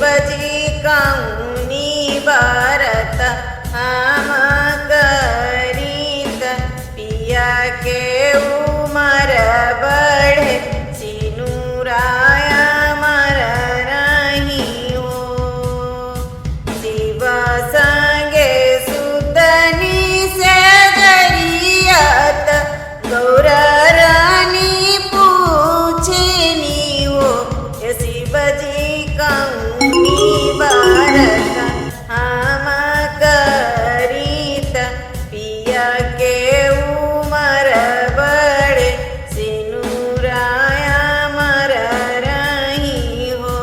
शिवजी कौनी बरत हम करीत पिया के उमर बढ़े सिनुराया मर रही हो शिव संगे सुतनी से दरियत गौर रानी पूछनी हो शिवजी कौनी बरत हम करीत पिया के उमर बड़े सिनुराया मर रही हो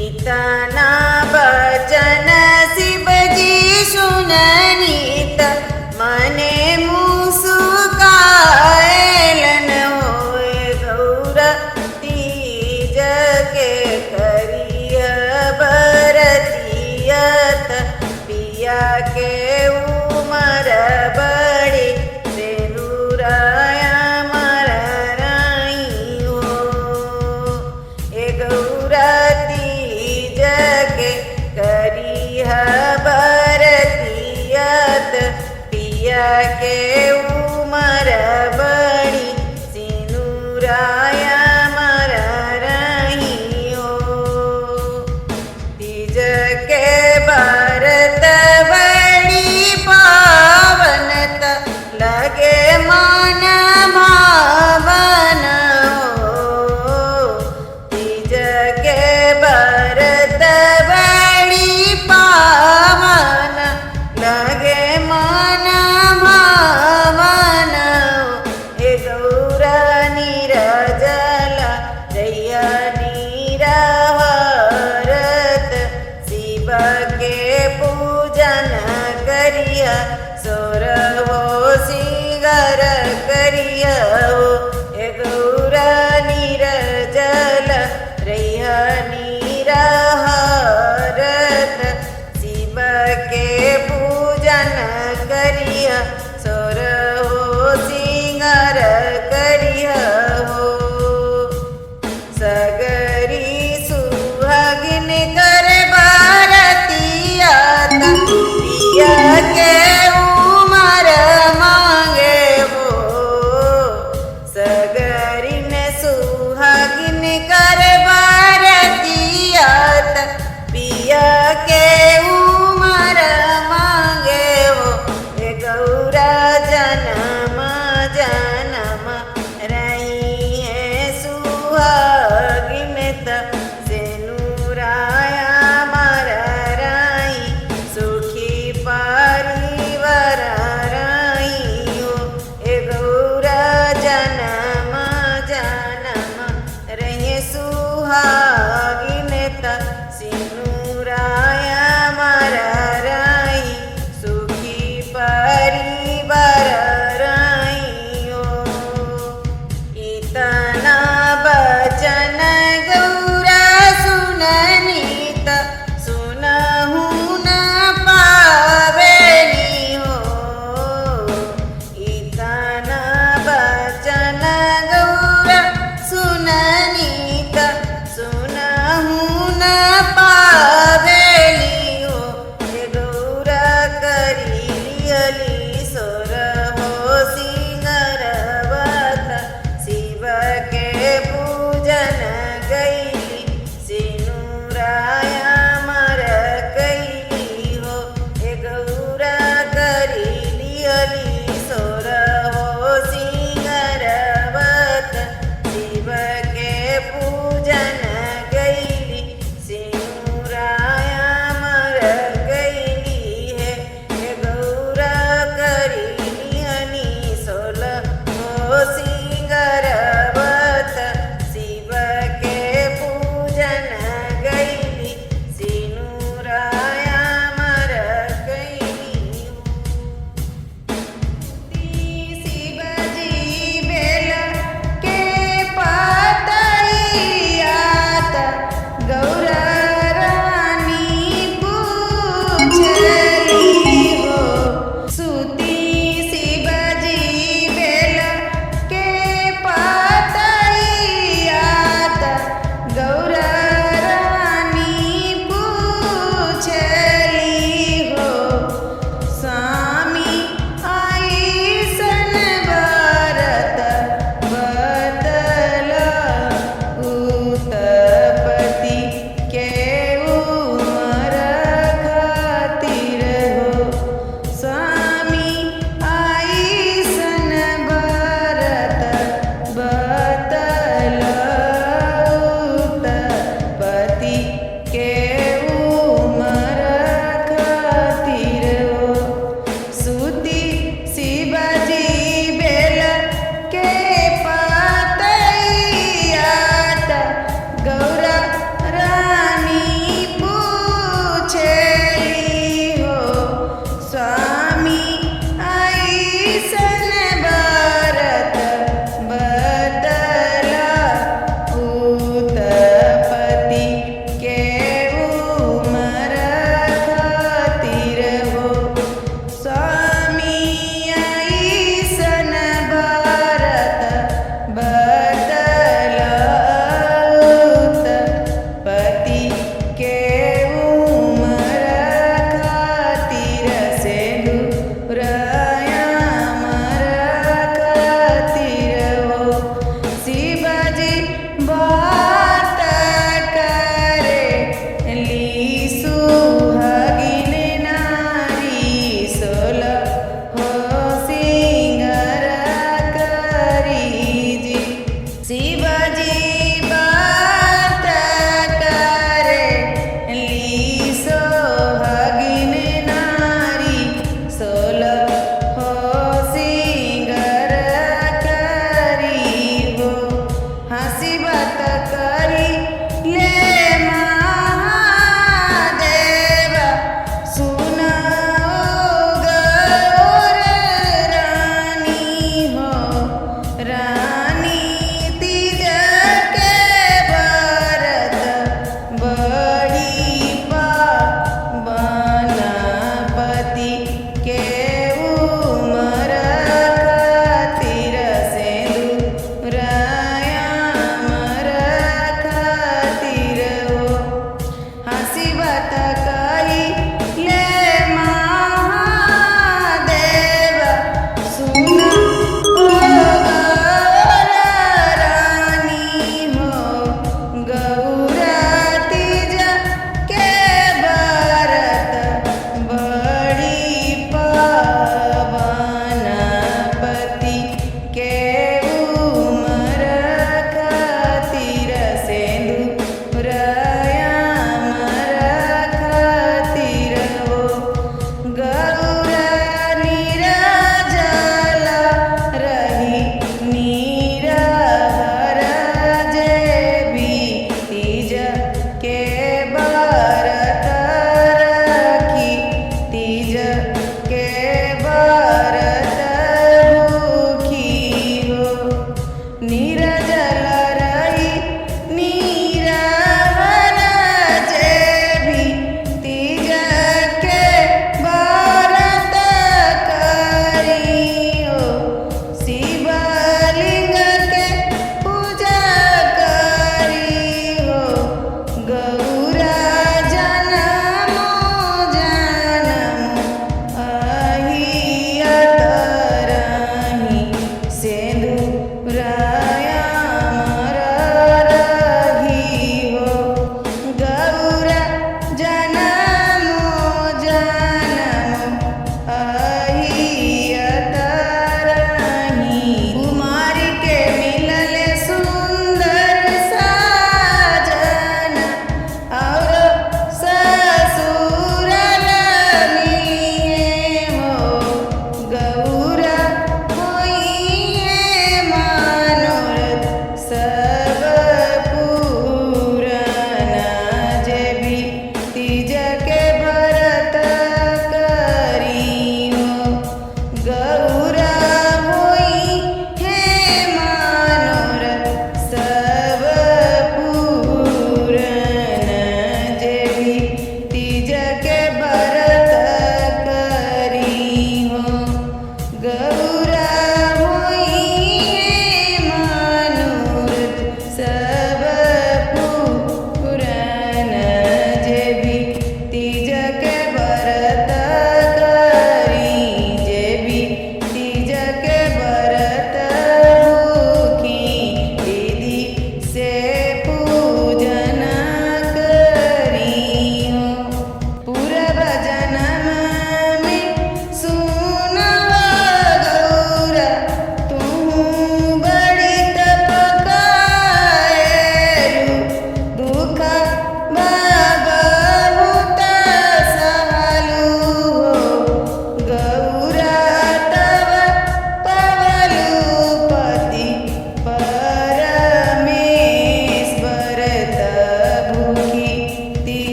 इतना बचन शिवजी सुननीत मने मुस्काएलन होए गौर तीज के करिय बरतियत पिया के उमर बड़े सिनुराया मर रही हो ए गौर तीज के करिय बरतियत पिया के उमर बड़ी सिनुराया मर रही हो तीज के बरत बड़ी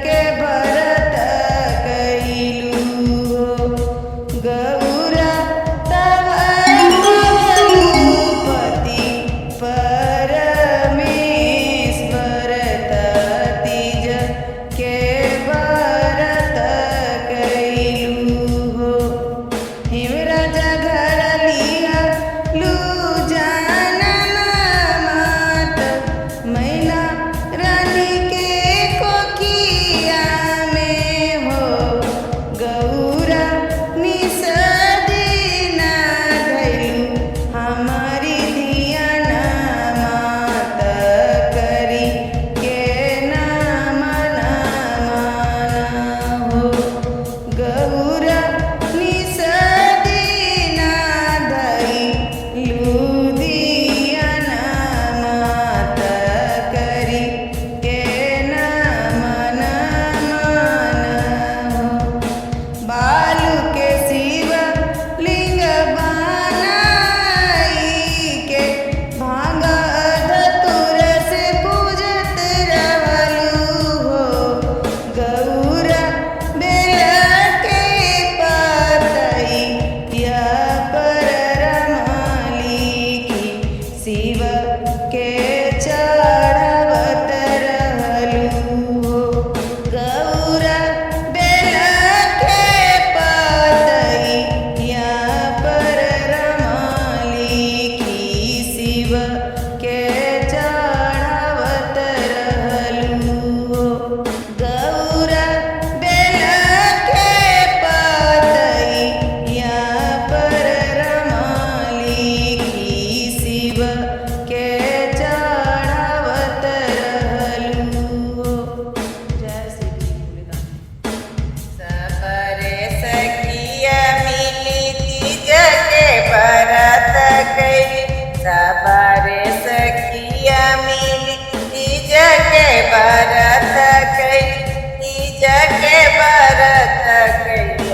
के भरत कइलू हो गौरा तवलू पति परमेश्वर तीज के भरत कइलू हो हिमराज घर लिया लू जानन मात मैना रानी के कोकिया में हो गौरा निसदीना धैलू हमारी धियाना मात करी के नाम हो गौरा निसदीना धैलू धियाना मात करी के नाम हो बालू के शिव लिंग बनाई के भांग धतुर से पूजत रहलू हो गौरा बेल के पतई या पर रमाली की शिव के चढ़ावत रहलू हो गौरा बेल के पतई या पर रमाली की शिव के चढ़ावत रहलू हो गौरा बेल के पतई या पर रमाली की शिव के चढ़ावत रहलू हो जय श्री भोलेनाथ सबरे सखिया मिली तीज के भरत कइली सबरे सखिया मिली तीज के भरत कइली तीज के भरत कइली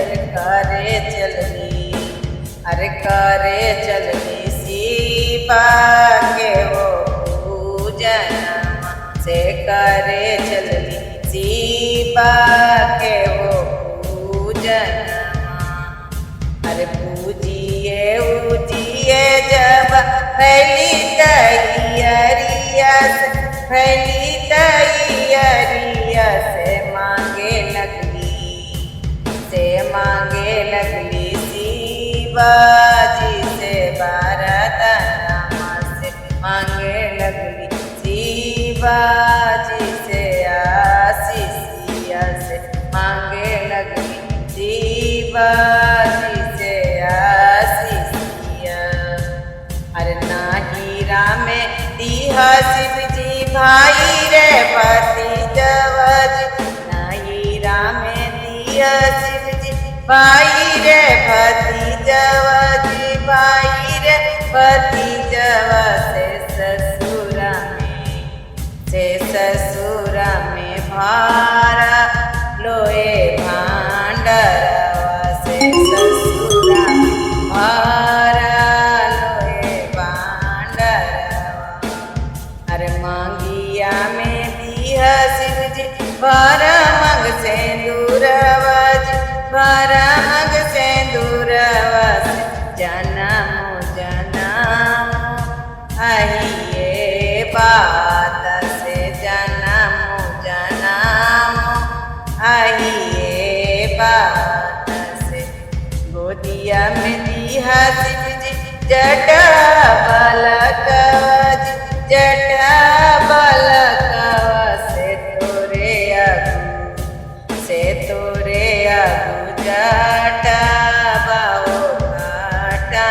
अरे करे चलनी शिवा के हो पूजना से करे चलनी शिवा के हो पूजना अरे पूजिए उजिए जब फैली तैयारिया से मांगे लगली शिवाजी से वरदानमा से मांगे लगली शिवाजी से आशीषिया से मांगे लगली शिवाजी से आशीषिया अरे नाहीरा में दिहा शिव जी भाई रे भतीजवजी नाहीरा में दिया शिव जी भाई रे भतीजवजी भाई रे भतीजवा से ससुरा में भारा लोए भांडरवा से ससुरा में भारा लोए भांडरवा अरे मांगिया में दिया शिव जी भारा मंग सेंदूरवा जी भारा मंग सेंदूरवा से जनम आइए बात से जनम आइए बात से गोदिया में दिया शिव जी जटा बालकवा से तोरे अगू जटा बाओ काटा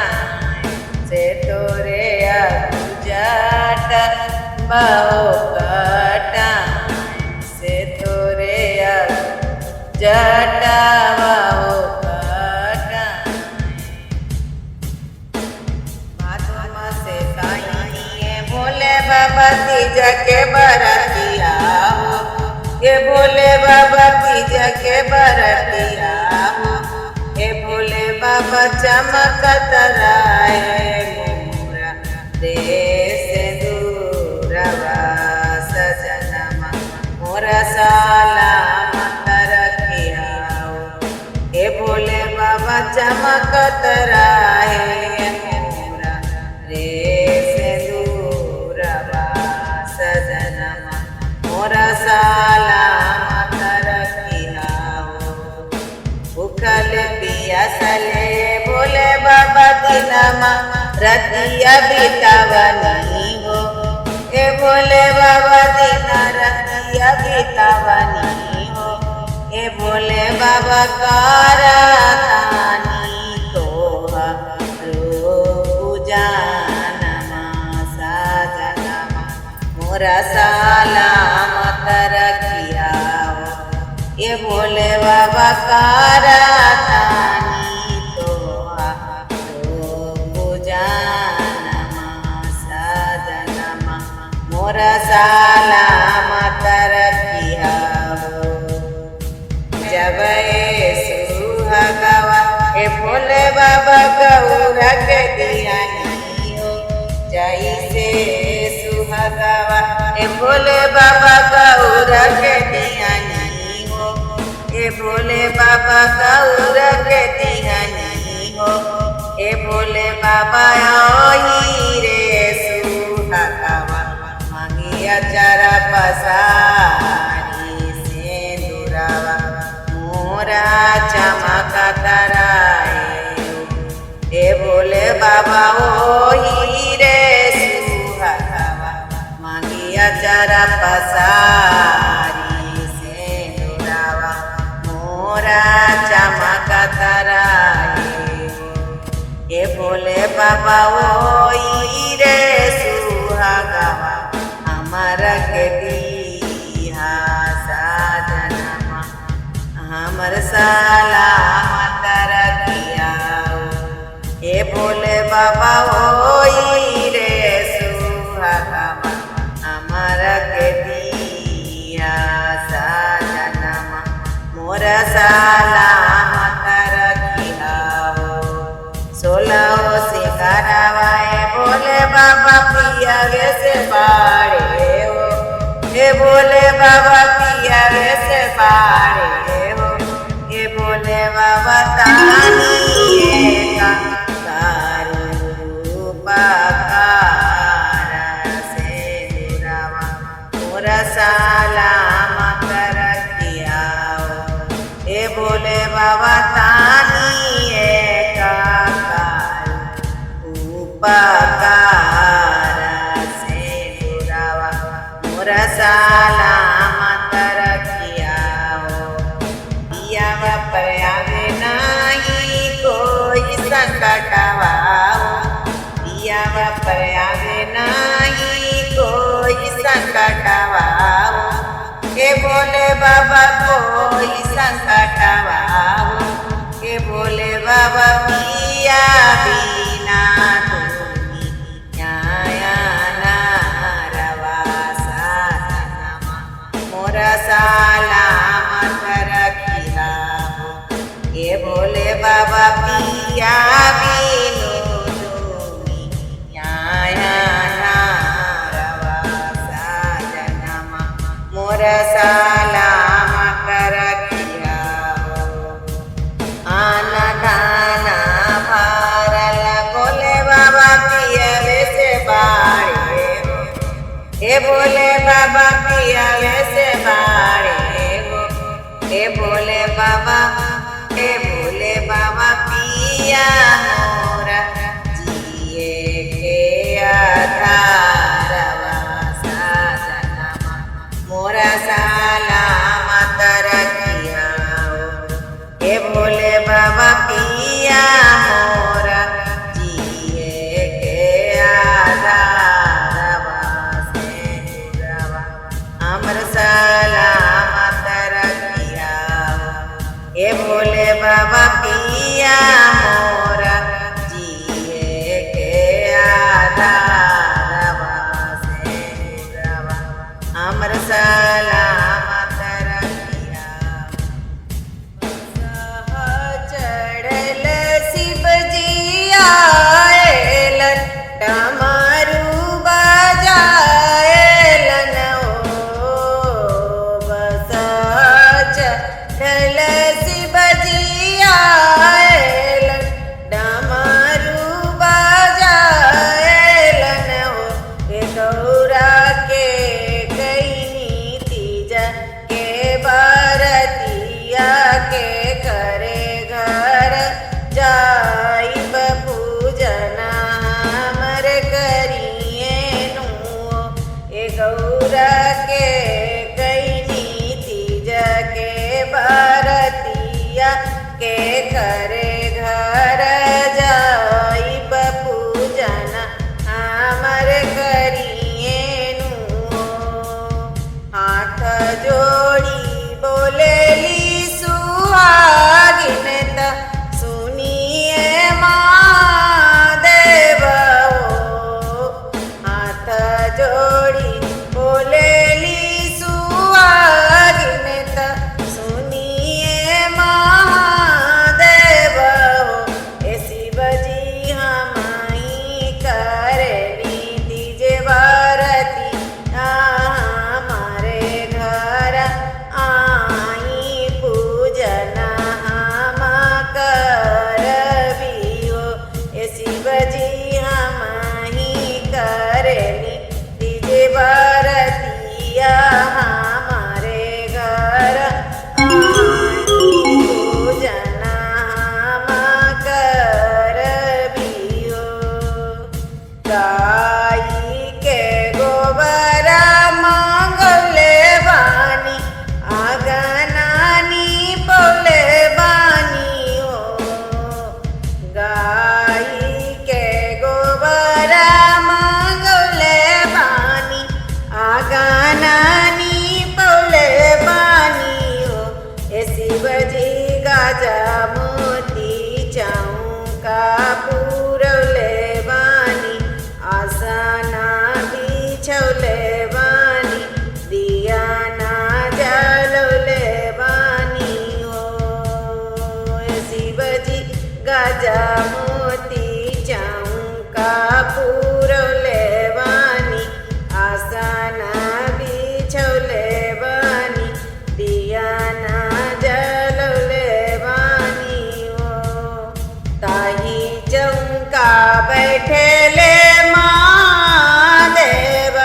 से तोरे अगू जटा बाओ काटा से तोरे अगू जटा बाओ काटा बातों से ताई भोले बाबा तीज के बरतिया हो ये भोले बाबा तीज के बरतिया हो ये भोले बाबा चमकत राय मोरा देश दूरवा सजनमा मोरा साला માં રતિયા બીતાવાની હો એ ભોલે બાબા દિન રતિયા બીતાવાની હો એ ભોલે બાબા કરતાની તો પૂજાનમાં સાજનમાં મોરા સલામત રખિયા એ ભોલે બાબા કરતાની તો પૂજાનમાં સાજનમાં મોરા સલામત રખિયા जब सुहागवा हे भोले बाबा गौरा के दिया हो जैसे सुहागवा हे भोले बाबा गौरा के दिया हो हे भोले बाबा गौरा के दिया हो हे भोले बाबा आई रे सुहागवा मांगिया जरा पसारी से दुरावा मोरा चमकतराए हे भोले बाबा ओ हीरे सुहागवा मांगिया जरा पसारी से दुरावा मोरा चमकतराए हे भोले बाबा ओ हीरे सुहागवा हमारा के दिया साजना हमर सलामत रखिया हे भोले बाबा होई रे सुहागवा हमर के दिया साजनमा मोर सलामत रखिया सोलह सिंगारवा हे भोले बाबा पिया से पाड़े हो हे भोले बाबा पिया से पाड़े हे भोले बाबा तानी से दुरावा मोरा सलामत रखिया हे भोले बाबा तानी उपकार से दुरावा मोरा सलामत रखिया पर आवे नहीं कोई संकटवा पियावा पर आवे नहीं कोई संकटवा हे भोले बाबा कोई संकटवा हे भोले बाबा पिया बिना तुम्ही न्याया नारवा साधनमा मोरा सलामत रखिया हे भोले बाबा पिया बिनु तुम्ही न्याया नारवा साजनमा मोरा सलामत रखिया आना दाना भारल भोले बाबा पिया से बाड़े हे भोले बाबा पिया से बाड़े हे भोले बाबा हे भोले बाबा पिया मोरा जिए के आधारवा साजनमा मोरा सलामत रखिया हे भोले बाबा पिया मोरा जिए के आधारवा से दुरावा हमर सलामत रखिया हे भोले बाबा पिया मोरा जिए के आधारवा से दुरावा हमर सलामत रखिया चढ़ल शिव जी आएलन डमरू बजाएलन ओ बस चढ़ल शिव जी आएलन डमरू बजाएलन ओ के गौरा के गईनी तीज के बरतिया के करे घर जाइब पूजन करे घर जाई पूजन हमर करिए नु हाथ जोड़ी बोलेली सुहागिन त सुनिए महादेव हो हाथ जोड़ी बोलेली सुहागिन त सुनिए महादेव हो ए शिवजी हमाई करेली दीजे भारती हमारे घर आई पूजन हम करबी हो ए शिवजी हमाही करेली दीजे भारतीया हमारे घर आई पूजन हम करबी हो गाई के गोबर मांगले बानी आगनानी बोले बानी हो गाई के गोबर मांगले बानी आगनानी बोले बानी हो ए शिवजी गाजा मोती चौका पूरले बानी आसना बिछौले बानी दिया ना जलौले बानी हो ए शिवजी गाजा मोती चौका पूरले बानी आसना बिछौले बानी दिया ना जलौले बानी हो ताही चौका बैठेले महादेव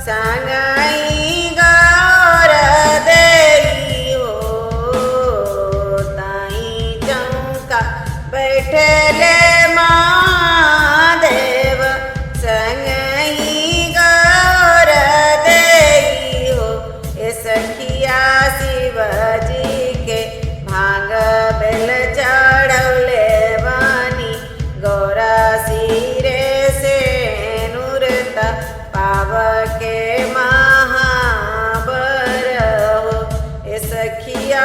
संगई गौर देई हो ताही चौका बैठेले महादेव संगई गौर देई हो ए सखिया शिवजी के भांग बेल चढ़ौले बानी गौरा सिरे से नूरता पाव के महाबर हो ए सखिया